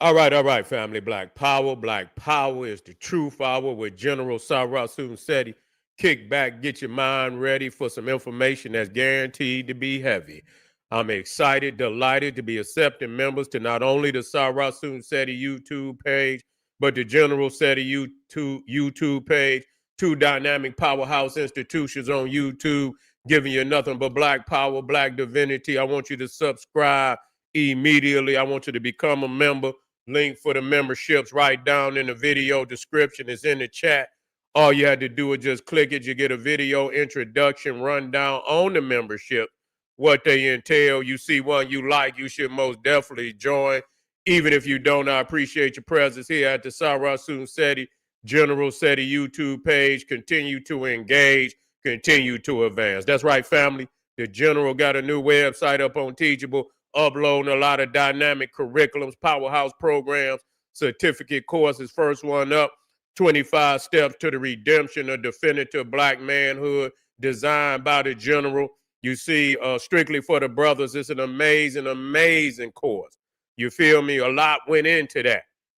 All right, family. Black Power. Black Power is the truth hour with General Sarah Seti. Kick back, get your mind ready for some information that's guaranteed to be heavy. I'm excited, delighted to be accepting members to not only the Sarah Seti YouTube page, but the General Seti YouTube page, two dynamic powerhouse institutions on YouTube, giving you nothing but black power, black divinity. I want you to subscribe immediately. I want you to become a member. Link for the memberships right down in the video description is in the chat. All you had to do is just click it. You get a video introduction rundown on the membership, what they entail. You see one you like, you should most definitely join. Even if you don't, I appreciate your presence here at the Sarah Seti General Seti YouTube page. Continue to engage, continue to advance. That's right, family. The General got a new website up on Teachable, uploading a lot of dynamic curriculums, powerhouse programs, certificate courses. First one up, 25 Steps to the Redemption of Definitive Black Manhood, designed by the General. You see, strictly for the brothers, it's an amazing, amazing course. You feel me? A lot went into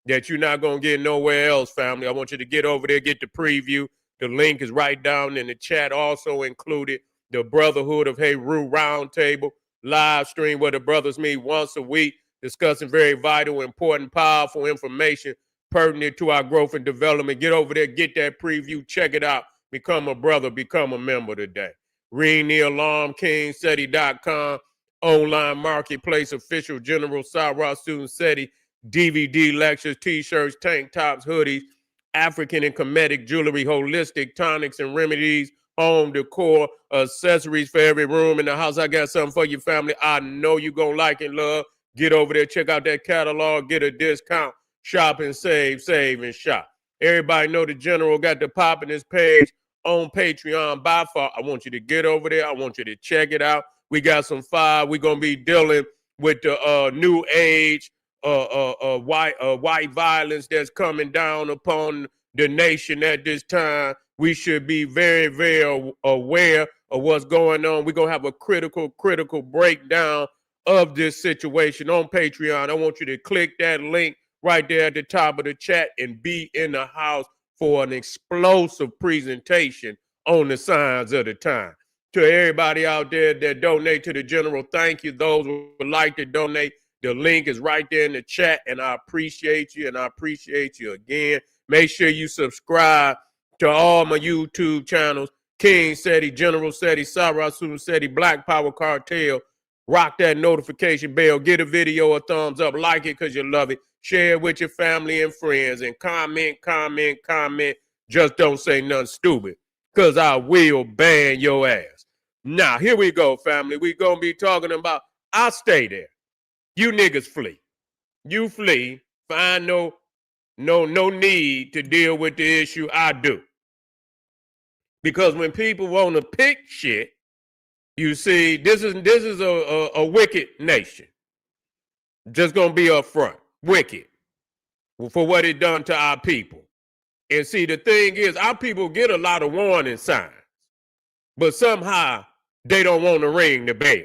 that you're not going to get nowhere else, family. I want you to get over there, get the preview. The link is right down in the chat. Also included the Brotherhood of Heru Roundtable live stream where the brothers meet once a week, discussing very vital, important, powerful information pertinent to our growth and development. Get over there, get that preview, check it out. Become a brother, become a member today. Ring the alarm, KingSeti.com, online marketplace, official General Sarah Seti, DVD lectures, t-shirts, tank tops, hoodies, African and Kemetic jewelry, holistic tonics and remedies, home decor, accessories for every room in the house. I got something for your family. I know you're going to like and love. Get over there, check out that catalog, get a discount, shop and save, save and shop. Everybody know the General got the pop in his page on Patreon by far. I want you to get over there. I want you to check it out. We got some fire. We're going to be dealing with the new age white violence that's coming down upon the nation at this time. We should be very, very aware of what's going on. We're going to have a critical breakdown of this situation on Patreon. I want you to click that link right there at the top of the chat and be in the house for an explosive presentation on the signs of the time. To everybody out there that donate to the General, thank you. Those who would like to donate, the link is right there in the chat, and I appreciate you, and I appreciate you again. Make sure you subscribe to all my YouTube channels, King Seti, General Seti, Sarah Seti, Black Power Cartel. Rock that notification bell. Get a video a thumbs up. Like it because you love it. Share it with your family and friends. And comment. Just don't say nothing stupid because I will ban your ass. Now, here we go, family. We're going to be talking about, I stay there. You niggas flee. You flee. Find no need to deal with the issue. I do. Because when people want to pick shit, you see, this is a wicked nation. Just gonna be upfront. Wicked. For what it done to our people. And see, the thing is, our people get a lot of warning signs. But somehow they don't want to ring the bell.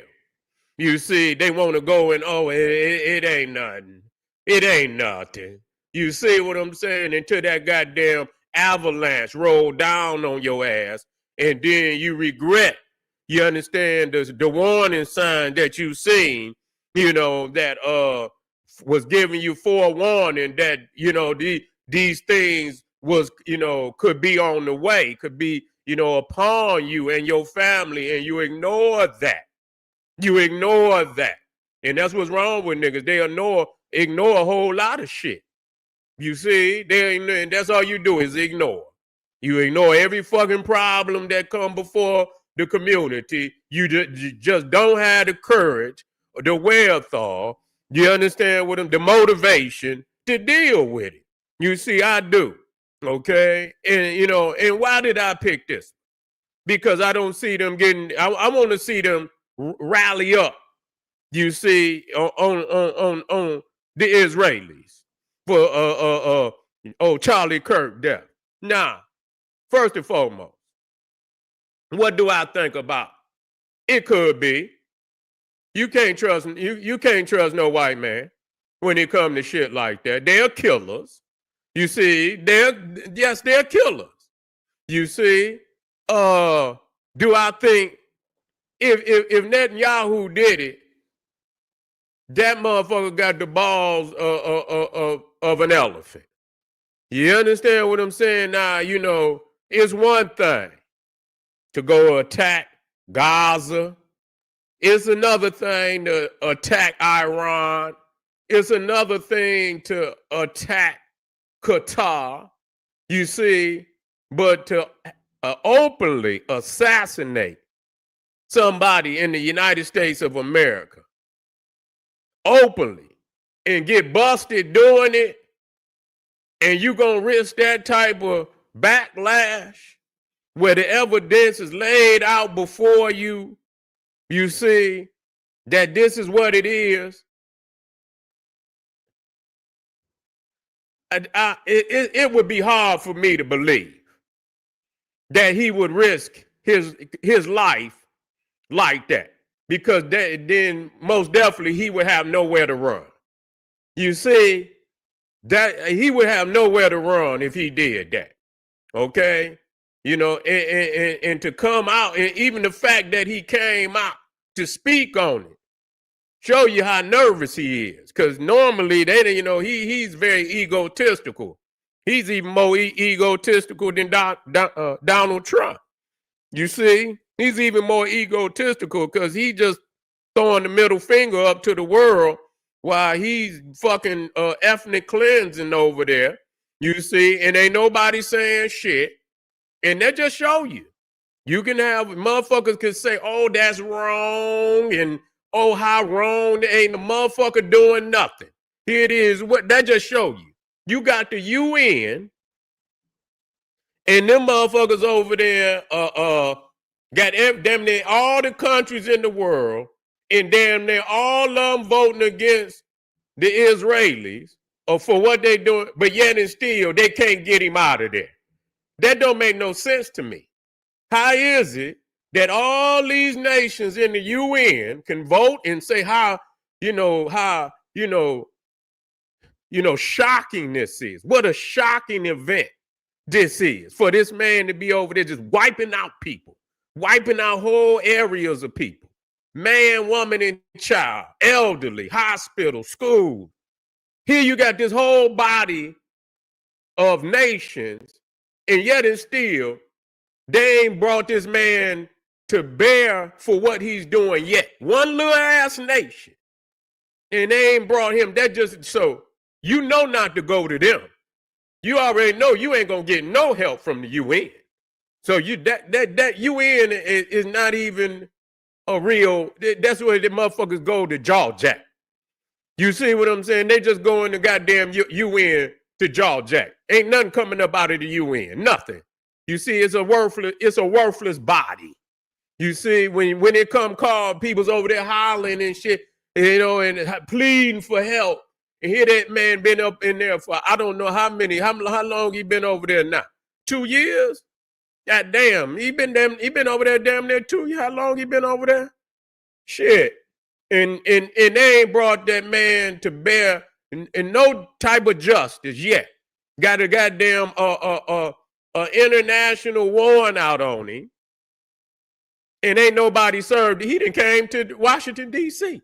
You see, they want to go and, it ain't nothing. It ain't nothing. You see what I'm saying? Until that goddamn avalanche roll down on your ass, and then you regret, you understand, the warning sign that you seen, that was giving you forewarning that, these things was, could be on the way, could be, upon you and your family, and you ignore that. You ignore that. And that's what's wrong with niggas. They ignore a whole lot of shit. You see, and that's all you do is ignore. You ignore every fucking problem that come before the community. You just don't have the courage or the wherewithal. You understand what the motivation to deal with it. You see, I do. Okay. And and why did I pick this? Because I don't see them getting, I want to see them rally up, you see, on the Israelis for Charlie Kirk death. Now, first and foremost, what do I think about? It could be. You can't trust no white man. when it comes to shit like that. They're killers. You see, they're killers. You see, do I think if Netanyahu did it, that motherfucker got the balls of an elephant? You understand what I'm saying? Now, it's one thing to go attack Gaza. It's another thing to attack Iran. It's another thing to attack Qatar. You see, but to openly assassinate somebody in the United States of America, openly, and get busted doing it, and you gonna risk that type of backlash where the evidence is laid out before you, you see that this is what it is. It would be hard for me to believe that he would risk his life like that, because then most definitely he would have nowhere to run. You see, that he would have nowhere to run if he did that. Okay, and to come out, and even the fact that he came out to speak on it, show you how nervous he is. Because normally he's very egotistical. He's even more egotistical than Donald Trump. You see, he's even more egotistical because he just throwing the middle finger up to the world while he's fucking ethnic cleansing over there. You see, and ain't nobody saying shit. And that just show you. You can have motherfuckers can say, oh, that's wrong, and oh, how wrong. There ain't a motherfucker doing nothing. Here it is. What that just show you. You got the UN, and them motherfuckers over there got damn near all the countries in the world, and damn near all of them voting against the Israelis or for what they doing, but yet and still they can't get him out of there. That don't make no sense to me. How is it that all these nations in the UN can vote and say how shocking this is? What a shocking event this is for this man to be over there just wiping out people, wiping out whole areas of people, man, woman, and child, elderly, hospital, school. Here you got this whole body of nations, and yet and still, they ain't brought this man to bear for what he's doing yet. One little ass nation. And they ain't brought him. That just so not to go to them. You already know you ain't gonna get no help from the UN. So that UN is not even a real. That's where the motherfuckers go to jaw jack. You see what I'm saying? They just go in the goddamn UN to jaw jack. Ain't nothing coming up out of the UN. Nothing. You see, it's a worthless body. You see, when it come called, people's over there hollering and shit, and pleading for help. And here that man been up in there for I don't know how long he been over there now? 2 years? God damn, he been over there damn near 2 years. How long he been over there? Shit. And they ain't brought that man to bear in no type of justice yet. Got a goddamn international warrant out on him, and ain't nobody served. He done came to Washington, D.C.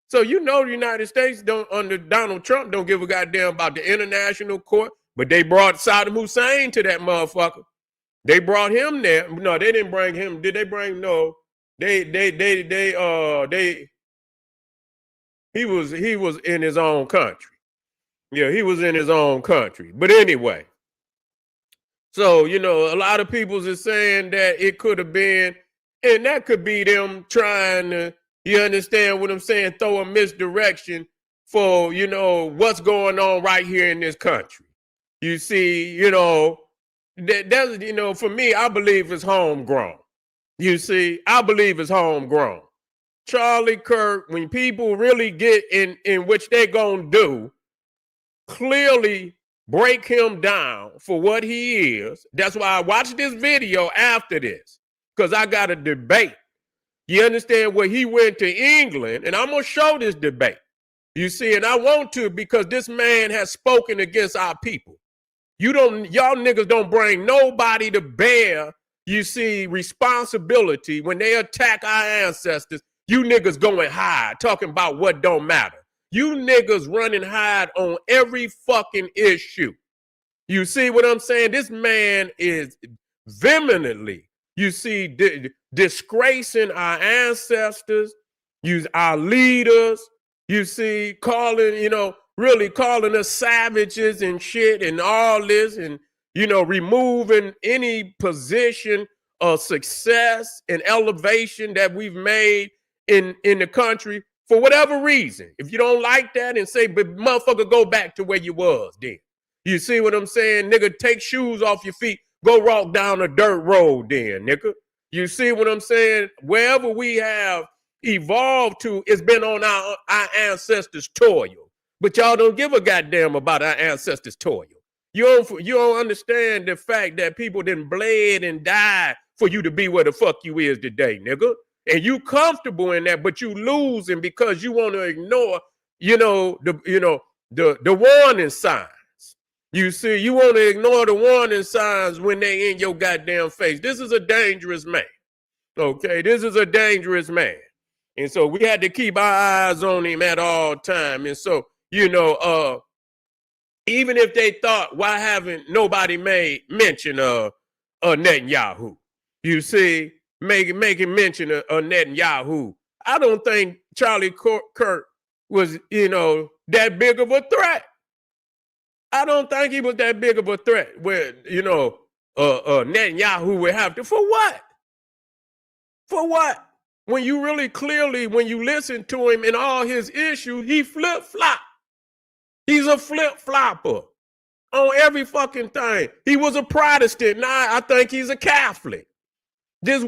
So the United States under Donald Trump don't give a goddamn about the international court, but they brought Saddam Hussein to that motherfucker. They brought him there. No, they didn't bring him. Did they bring? No, he was in his own country. Yeah, he was in his own country. But anyway, so, a lot of people is saying that it could have been, and that could be them trying to, you understand what I'm saying, throw a misdirection for, what's going on right here in this country. You see, that's, for me, I believe it's homegrown. You see, I believe it's homegrown. Charlie Kirk, when people really get in which they're going to do, clearly break him down for what he is. That's why I watched this video after this, because I got a debate. You understand, where he went to England, and I'm going to show this debate. You see, and I want to because this man has spoken against our people. Y'all niggas don't bring nobody to bear, you see, responsibility when they attack our ancestors. You niggas going hide, talking about what don't matter. You niggas running hide on every fucking issue. You see what I'm saying? This man is vehemently, you see, disgracing our ancestors, our leaders, you see, really calling us savages and shit and all this, and, removing any position of success and elevation that we've made in the country for whatever reason. If you don't like that, and say, but motherfucker, go back to where you was then. You see what I'm saying? Nigga, take shoes off your feet, go walk down a dirt road then, nigga. You see what I'm saying? Wherever we have evolved to, it's been on our ancestors' toil. But y'all don't give a goddamn about our ancestors' toil. You don't understand the fact that people done bled and died for you to be where the fuck you is today, nigga. And you comfortable in that, but you losing because you want to ignore, the warning signs. You see, you want to ignore the warning signs when they in your goddamn face. This is a dangerous man. Okay, this is a dangerous man. And so we had to keep our eyes on him at all time. And so, even if they thought, why haven't nobody made mention of Netanyahu? You see, making mention of Netanyahu. I don't think Charlie Kirk was, that big of a threat. I don't think he was that big of a threat where, Netanyahu would have to. For what? For what? When you really clearly, when you listen to him and all his issues, he flip-flop. He's a flip-flopper on every fucking thing. He was a Protestant. Now I think he's a Catholic. This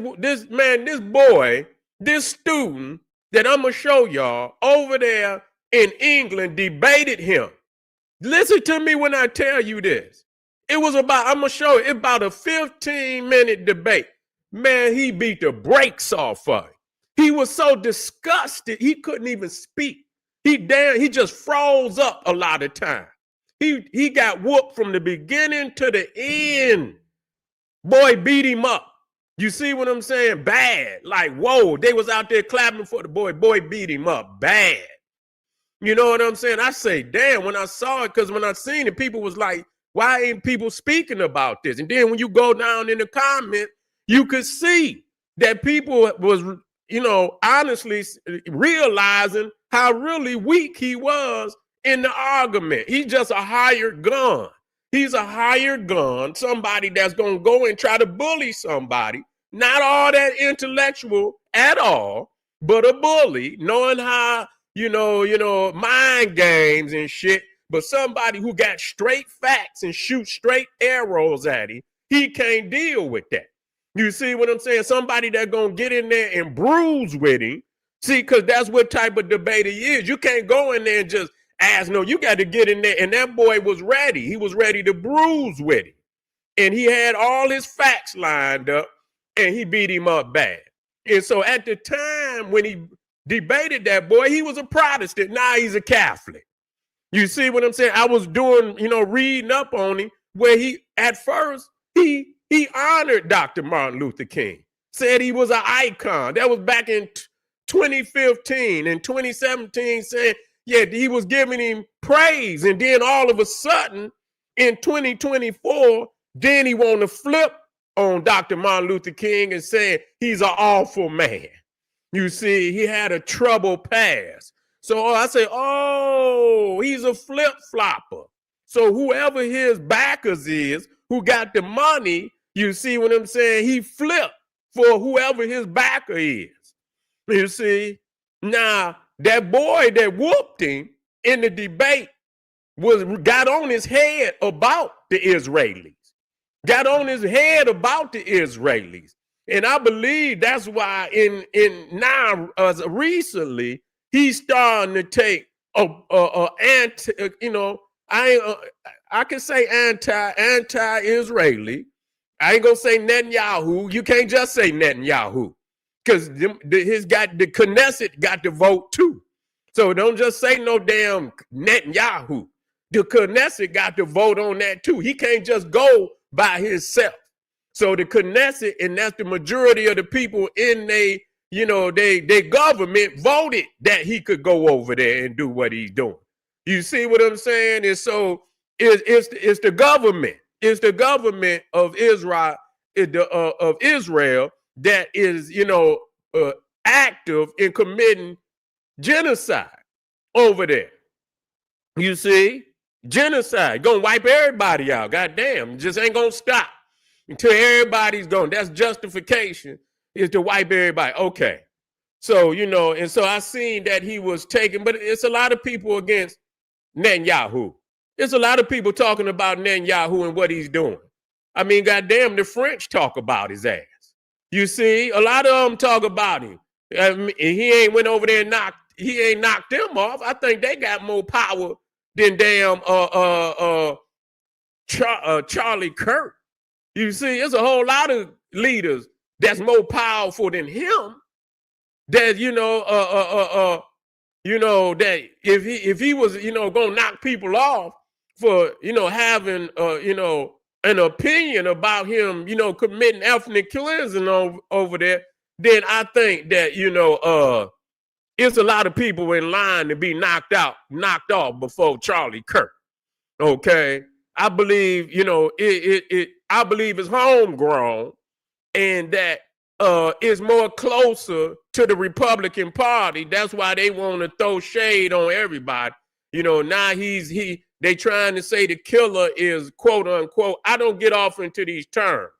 boy, this student that I'm going to show y'all over there in England debated him. Listen to me when I tell you this. I'm going to show you, about a 15-minute debate. Man, he beat the brakes off of it. He was so disgusted, he couldn't even speak. He just froze up a lot of time. He got whooped from the beginning to the end. Boy beat him up. You see what I'm saying? Bad. Like, whoa, they was out there clapping for the boy. Boy beat him up. Bad. You know what I'm saying? I say, damn, when I saw it, because when I seen it, people was like, why ain't people speaking about this? And then when you go down in the comment, you could see that people was, honestly realizing how really weak he was in the argument. He's just a hired gun. He's a hired gun, somebody that's going to go and try to bully somebody. Not all that intellectual at all, but a bully, knowing how, mind games and shit. But somebody who got straight facts and shoot straight arrows at him, he can't deal with that. You see what I'm saying? Somebody that's going to get in there and bruise with him. See, because that's what type of debater he is. You can't go in there and just ask, no, you got to get in there. And that boy was ready. He was ready to bruise with him. And he had all his facts lined up, and he beat him up bad. And so at the time when he debated that boy, he was a Protestant. Now he's a Catholic. You see what I'm saying? I was doing, reading up on him where at first, he honored Dr. Martin Luther King, said he was an icon. That was back in 2015 and 2017, saying, yeah, he was giving him praise. And then all of a sudden in 2024, then he want to flip on Dr. Martin Luther King and saying he's an awful man. You see, he had a troubled past. So I say, oh, he's a flip-flopper. So whoever his backers is, who got the money, you see what I'm saying? He flipped for whoever his backer is. You see? Now, that boy that whooped him in the debate got on his head about the Israelis. Got on his head about the Israelis. And I believe that's why recently he's starting to take I can say anti-Israeli. I ain't gonna say Netanyahu. You can't just say Netanyahu because the Knesset got to vote too. So don't just say no damn Netanyahu. The Knesset got to vote on that too. He can't just go by himself. So the Knesset, and that's the majority of the people in they government, voted that he could go over there and do what he's doing. You see what I'm saying? And so it's the government. It's the government of Israel, that is, active in committing genocide over there. You see, genocide gonna wipe everybody out. Goddamn, just ain't gonna stop until everybody's gone. That's justification, is to wipe everybody. Okay, so and so I seen that he was taken, but it's a lot of people against Netanyahu. There's a lot of people talking about Netanyahu and what he's doing. I mean, goddamn, the French talk about his ass. You see, a lot of them talk about him. He ain't went over there and knocked them off. I think they got more power than damn Charlie Kirk. You see, there's a whole lot of leaders that's more powerful than him. That that if he was gonna knock people off for having an opinion about him committing ethnic cleansing over there, then I think that it's a lot of people in line to be knocked off before Charlie Kirk. Okay, I believe I believe it's homegrown, and that is more closer to the Republican Party. That's why they want to throw shade on everybody. Now they trying to say the killer is quote unquote. I don't get off into these terms.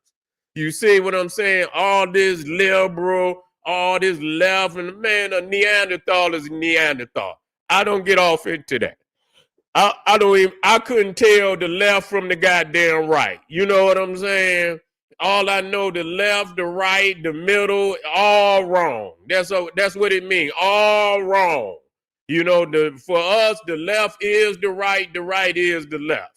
You see what I'm saying? All this liberal, all this left, and man, a Neanderthal is a Neanderthal. I don't get off into that. I couldn't tell the left from the goddamn right. You know what I'm saying? All I know, the left, the right, the middle, all wrong. That's what it means. All wrong. For us, the left is the right is the left.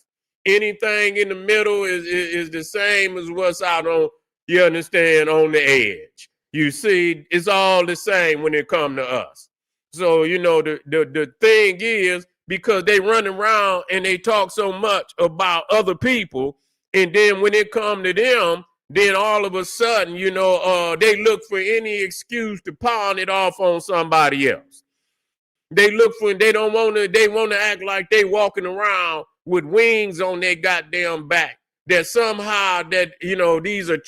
Anything in the middle is the same as what's out on, you understand, on the edge. You see, it's all the same when it comes to us. So, the thing is, because they run around and they talk so much about other people, and then when it comes to them, then all of a sudden, they look for any excuse to pawn it off on somebody else. They want to act like they walking around with wings on their goddamn back. That somehow that, these are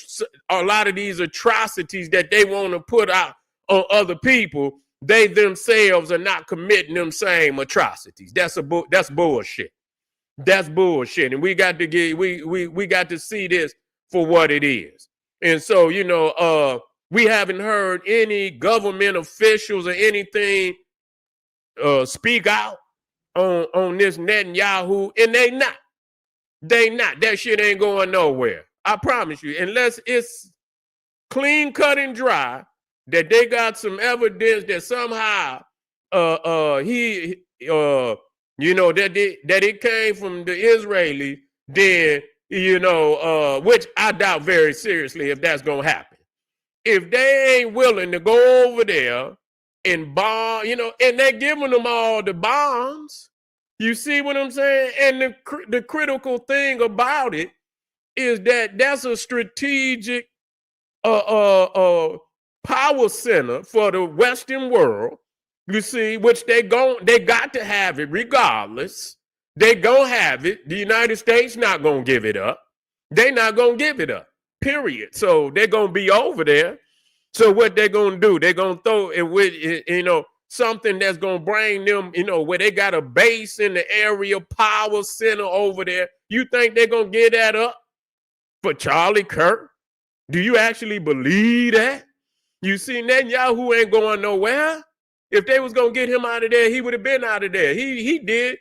a lot of these atrocities that they want to put out on other people, they themselves are not committing them same atrocities. That's bullshit. That's bullshit. And we got to we got to see this for what it is. And so, we haven't heard any government officials or anything speak out on this Netanyahu, and they not. That shit ain't going nowhere. I promise you, unless it's clean cut and dry, that they got some evidence that somehow he that it came from the Israeli, then which I doubt very seriously if that's gonna happen. If they ain't willing to go over there and bomb, and they're giving them all the bombs. You see what I'm saying? And the critical thing about it is that that's a strategic power center for the Western world. You see, which they got to have it regardless. They gonna have it. The United States not gonna give it up. They not gonna give it up. Period. So they're gonna be over there. So what they're gonna do? They're gonna throw it with something that's gonna bring them, where they got a base in the area, power center over there. You think they're gonna get that up for Charlie Kirk? Do you actually believe that? You see, Netanyahu ain't going nowhere. If they was gonna get him out of there, he would have been out of there. He did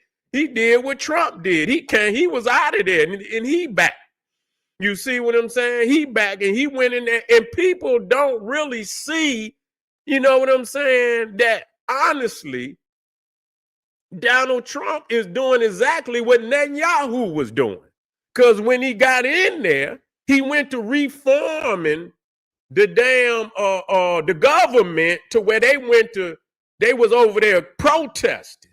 what Trump did. He was out of there and he back. You see what I'm saying? He back and he went in there, and people don't really see, you know what I'm saying, that honestly, Donald Trump is doing exactly what Netanyahu was doing. Because when he got in there, he went to reforming the damn the government to where they went to They was over there protesting.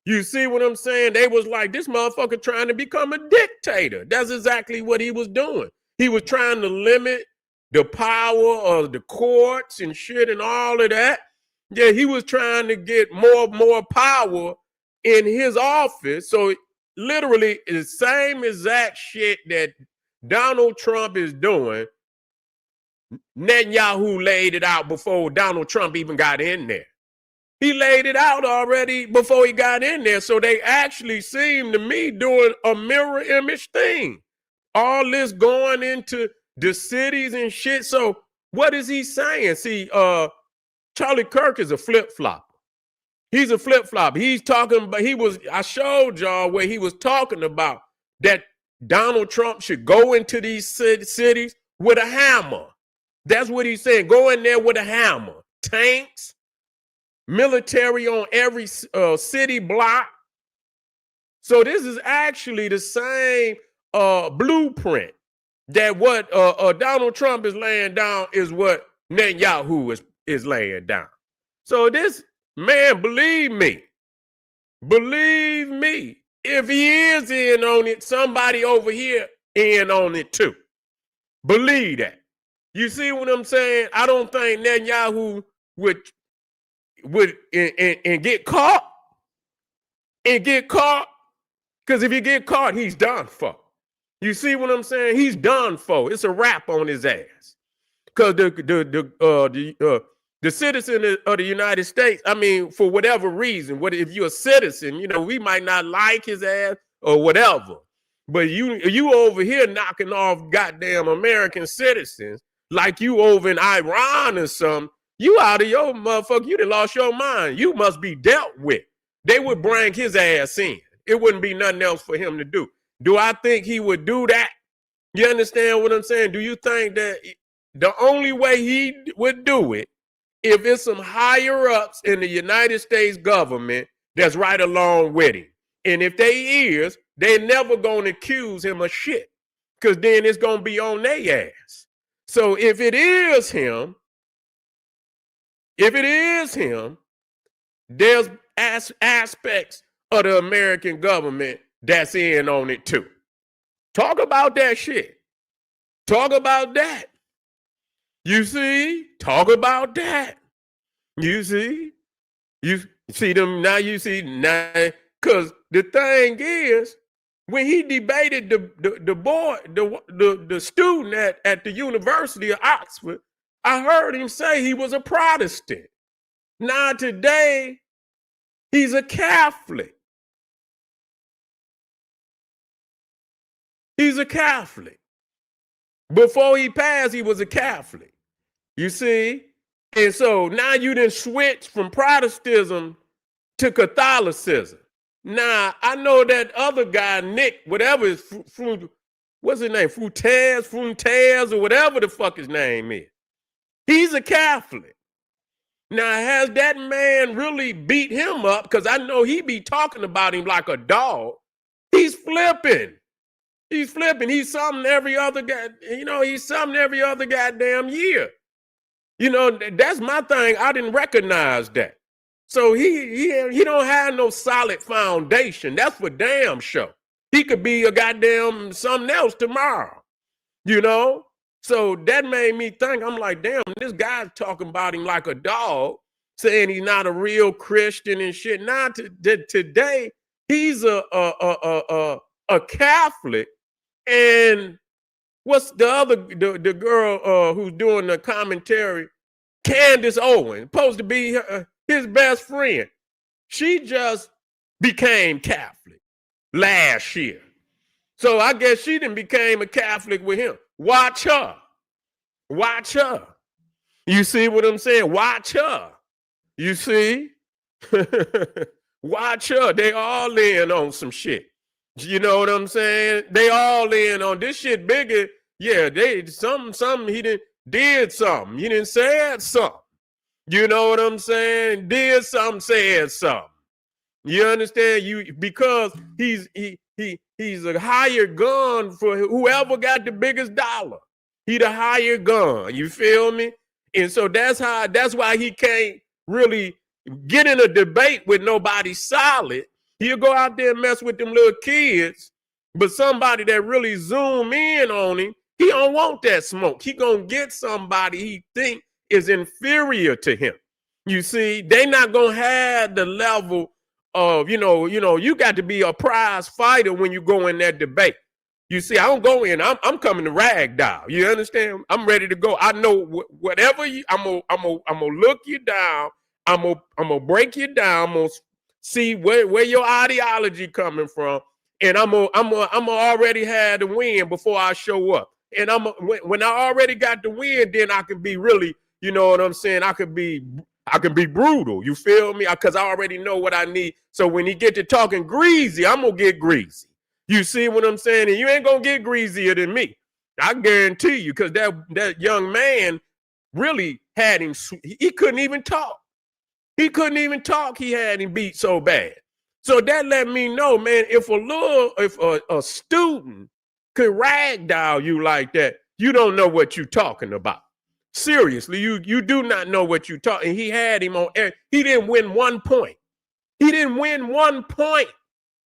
You see what I'm saying? They was like, this motherfucker trying to become a dictator. That's exactly what he was doing. He was trying to limit the power of the courts and shit and all of that. Yeah, he was trying to get more power in his office. So literally the same exact shit that Donald Trump is doing, Netanyahu laid it out before Donald Trump even got in there. He laid it out already before he got in there. So they actually seem to me doing a mirror image thing. All this going into the cities and shit. So what is he saying? See, Charlie Kirk is a flip-flop. He's a flip-flop. He's talking about, I showed y'all where he was talking about that Donald Trump should go into these cities with a hammer. That's what he's saying. Go in there with a hammer. Tanks, military on every city block. So this is actually the same blueprint that what Donald Trump is laying down is what Netanyahu is laying down. So this man, believe me, if he is in on it, somebody over here in on it too. Believe that. You see what I'm saying? I don't think Netanyahu would get caught. Because if he get caught, he's done for. You see what I'm saying? He's done for. It's a wrap on his ass. Because the citizen of the United States, I mean, for whatever reason, if you're a citizen, you know, we might not like his ass or whatever. But you over here knocking off goddamn American citizens like you over in Iran or something. You out of your motherfucker. You done lost your mind. You must be dealt with. They would bring his ass in. It wouldn't be nothing else for him to do. Do I think he would do that? You understand what I'm saying? Do you think that the only way he would do it, if it's some higher ups in the United States government that's right along with him? And if they is, they're never going to accuse him of shit, because then it's going to be on their ass. So if it is him, there's aspects of the American government that's in on it too. Talk about that shit. Talk about that. You see? Talk about that. You see? You see them now, because the thing is, when he debated the student at the University of Oxford, I heard him say he was a Protestant. Now today, he's a Catholic. He's a Catholic. Before he passed, he was a Catholic. You see? And so now you done switch from Protestantism to Catholicism. Now, I know that other guy, Nick, whatever his, what's his name? Fuentes, or whatever the fuck his name is. He's a Catholic. Now, has that man really beat him up? Because I know he be talking about him like a dog. He's flipping. He's something every other guy, he's something every other goddamn year. You know, that's my thing. I didn't recognize that. So he don't have no solid foundation. That's for damn sure. He could be a goddamn something else tomorrow, you know? So that made me think, I'm like, damn, this guy's talking about him like a dog, saying he's not a real Christian and shit. Now today, he's a Catholic. And what's the other, the girl who's doing the commentary, Candace Owens, supposed to be his best friend. She just became Catholic last year. So I guess she done became a Catholic with him. Watch her. You see what I'm saying? Watch her. You see? Watch her. They all in on some shit. You know what I'm saying? They all in on this shit bigger. Yeah, something he did something. He didn't say something. You know what I'm saying? Did something, said something. You understand? Because he's a hired gun for whoever got the biggest dollar. He the hired gun. You feel me? And so that's why he can't really get in a debate with nobody solid. He'll go out there and mess with them little kids, but somebody that really zoom in on him, he don't want that smoke. He gonna get somebody he think is inferior to him. You see, they not gonna have the level of, you got to be a prize fighter when you go in that debate. You see, I don't go in. I'm coming to ragdoll. You understand? I'm ready to go. I know whatever I'm gonna look you down. I'm gonna break you down. I'm gonna see where your ideology coming from, and I'm gonna already have the win before I show up. And when I already got the win, then I can be really, you know what I'm saying? I can be brutal. You feel me? Because I already know what I need. So when he get to talking greasy, I'm gonna get greasy. You see what I'm saying? And you ain't gonna get greasier than me. I guarantee you, because that young man really had him. He couldn't even talk. He couldn't even talk. He had him beat so bad. So that let me know, man, if a student could ragdoll you like that, you don't know what you're talking about. Seriously, you do not know what you're talking. He had him on air. He didn't win 1 point. He didn't win 1 point.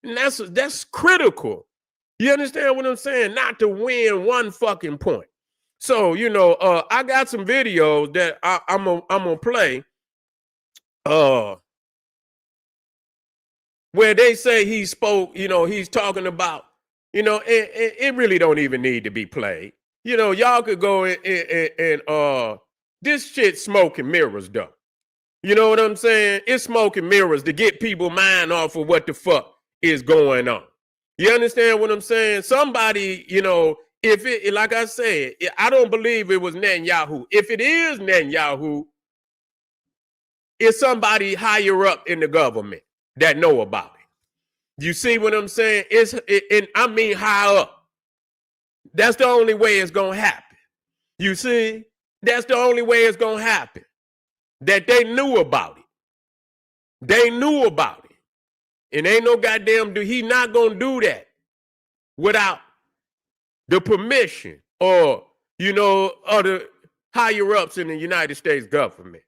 And that's critical. You understand what I'm saying? Not to win 1 fucking point. So, I got some videos that I'm gonna play. Where they say he spoke, he's talking about, it really don't even need to be played. Y'all could go and this shit smoke and mirrors though. You know what I'm saying? It's smoke and mirrors to get people mind off of what the fuck is going on. You understand what I'm saying? Somebody, if it, like I said, I don't believe it was Netanyahu. If it is Netanyahu, it's somebody higher up in the government that know about it. You see what I'm saying? I mean high up. That's the only way it's gonna happen. You see? That's the only way it's gonna happen. That they knew about it. They knew about it. And ain't no goddamn he not gonna do that without the permission or other higher ups in the United States government.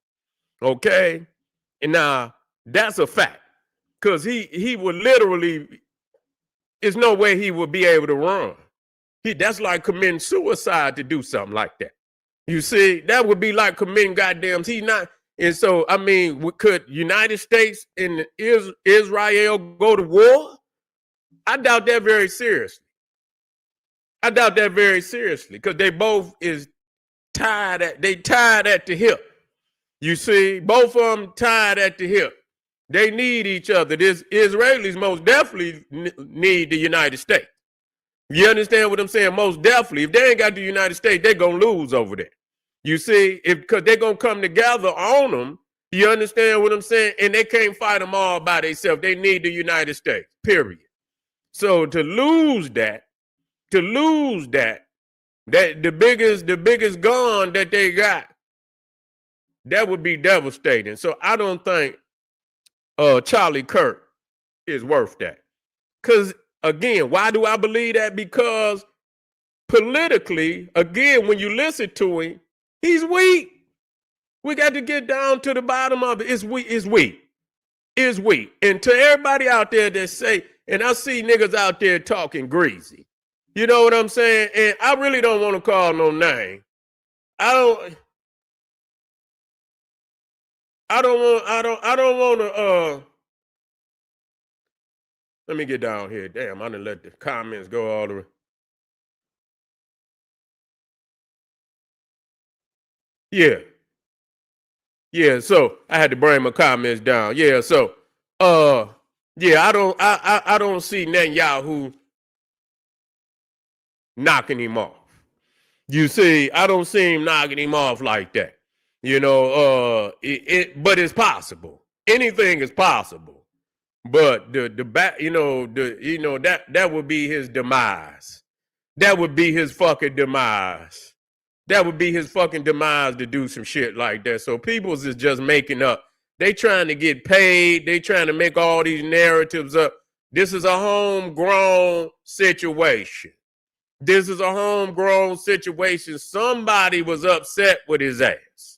Okay? And now that's a fact. Because he would literally, there's no way he would be able to run. That's like committing suicide to do something like that. You see, that would be like committing goddamn, he's not. And so, I mean, could United States and Israel go to war? I doubt that very seriously. I doubt that very seriously because they both is tied at the hip. You see, both of them tied at the hip. They need each other. This Israelis most definitely need the United States. You understand what I'm saying? Most definitely. If they ain't got the United States, they're going to lose over there. You see, because they're going to come together on them. You understand what I'm saying? And they can't fight them all by themselves. They need the United States, period. So to lose that, the biggest gun that they got, that would be devastating. So I don't think Charlie Kirk is worth that. Because, again, why do I believe that? Because politically, again, when you listen to him, he's weak. We got to get down to the bottom of it. It's weak. It's weak. And to everybody out there that say, and I see niggas out there talking greasy. You know what I'm saying? And I really don't want to call no name. I don't want to, let me get down here. Damn, I done let the comments go all the way. Yeah. Yeah, so I had to bring my comments down. Yeah, so yeah, I don't see Netanyahu knocking him off. You see, I don't see him knocking him off like that. But it's possible. Anything is possible. But that would be his demise. That would be his fucking demise. That would be his fucking demise to do some shit like that. So people's is just making up. They trying to get paid. They trying to make all these narratives up. This is a homegrown situation. This is a homegrown situation. Somebody was upset with his ass.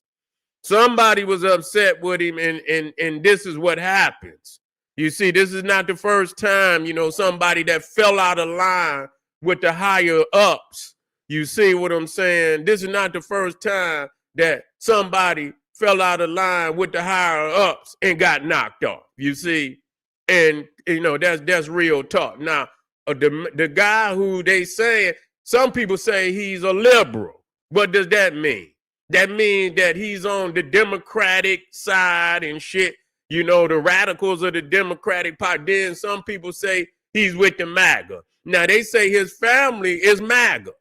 Somebody was upset with him, and this is what happens. You see, this is not the first time, somebody that fell out of line with the higher ups. You see what I'm saying? This is not the first time that somebody fell out of line with the higher ups and got knocked off. You see? And that's real talk. Now, the guy who they say, some people say he's a liberal. What does that mean? That means that he's on the Democratic side and shit. The radicals of the Democratic Party. Then some people say he's with the MAGA. Now they say his family is MAGA.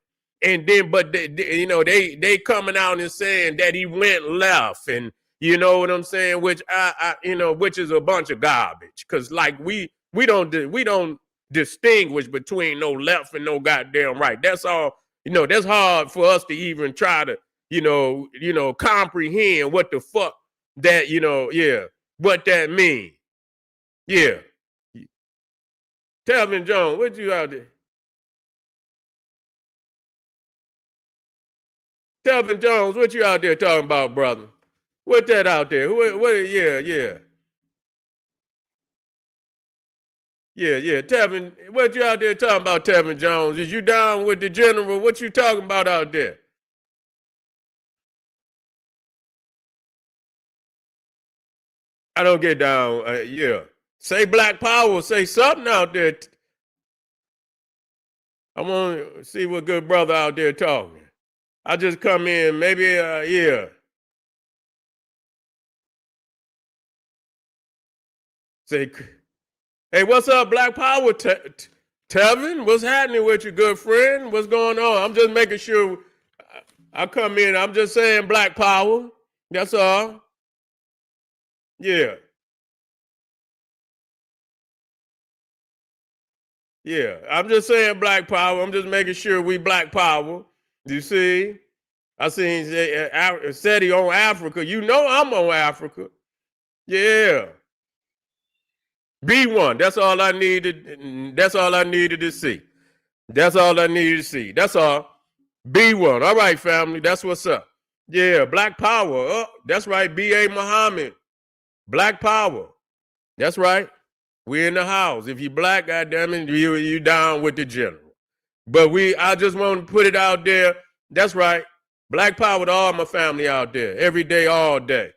And then, but they coming out and saying that he went left, and you know what I'm saying, which which is a bunch of garbage. Cause like we don't distinguish between no left and no goddamn right. That's all. That's hard for us to even try to comprehend what the fuck that what that mean. Yeah. Telvin Jones, what you out there? Telvin Jones, what you out there talking about, brother? What that out there? Yeah. Telvin, what you out there talking about, Telvin Jones? Is you down with the general? What you talking about out there? I don't get down. Yeah. Say Black Power. Say something out there. I want to see what good brother out there talking. I just come in, maybe, yeah. Say, hey, what's up, Black Power? Tevin, what's happening with you, good friend? What's going on? I'm just making sure I come in. I'm just saying Black Power. That's all. Yeah. Yeah. I'm just saying Black Power. I'm just making sure we Black Power. You see? I seen said he on Africa. I'm on Africa. Yeah. B1. That's all I needed. That's all I needed to see. That's all I needed to see. That's all. B1. All right, family. That's what's up. Yeah, Black Power. Oh, that's right. B.A. Muhammad. Black Power. That's right. We in the house. If you black, goddamn it, you down with the general. But I just want to put it out there. That's right. Black Power to all my family out there. Every day, all day.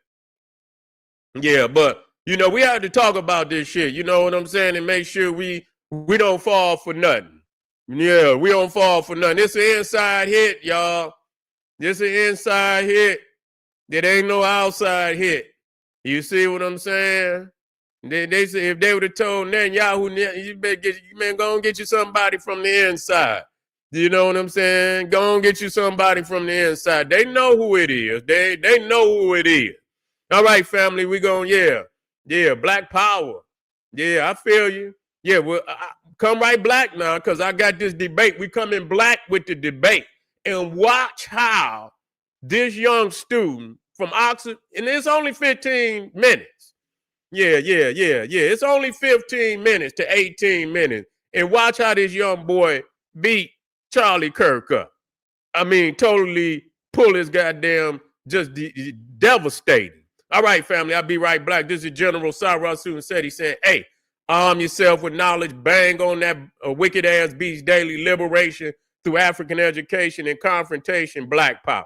Yeah, but we have to talk about this shit. You know what I'm saying? And make sure we don't fall for nothing. Yeah, we don't fall for nothing. It's an inside hit, y'all. This an inside hit. There ain't no outside hit. You see what I'm saying? They say if they would have told Netanyahu, you better go and get you somebody from the inside. You know what I'm saying? Go and get you somebody from the inside. They know who it is. They know who it is. All right, family, we going, yeah, Black Power. Yeah, I feel you. Yeah, well, come right black now, because I got this debate. We come in black with the debate. And watch how this young student from Oxford, and it's only 15 minutes. Yeah. It's only 15 minutes to 18 minutes. And watch how this young boy beat Charlie Kirk up. I mean, totally pull his goddamn, just devastating. All right, family, I'll be right back. This is General Cyrus said. He said, hey, arm yourself with knowledge, bang on that wicked ass beast daily liberation through African education and confrontation, Black Power.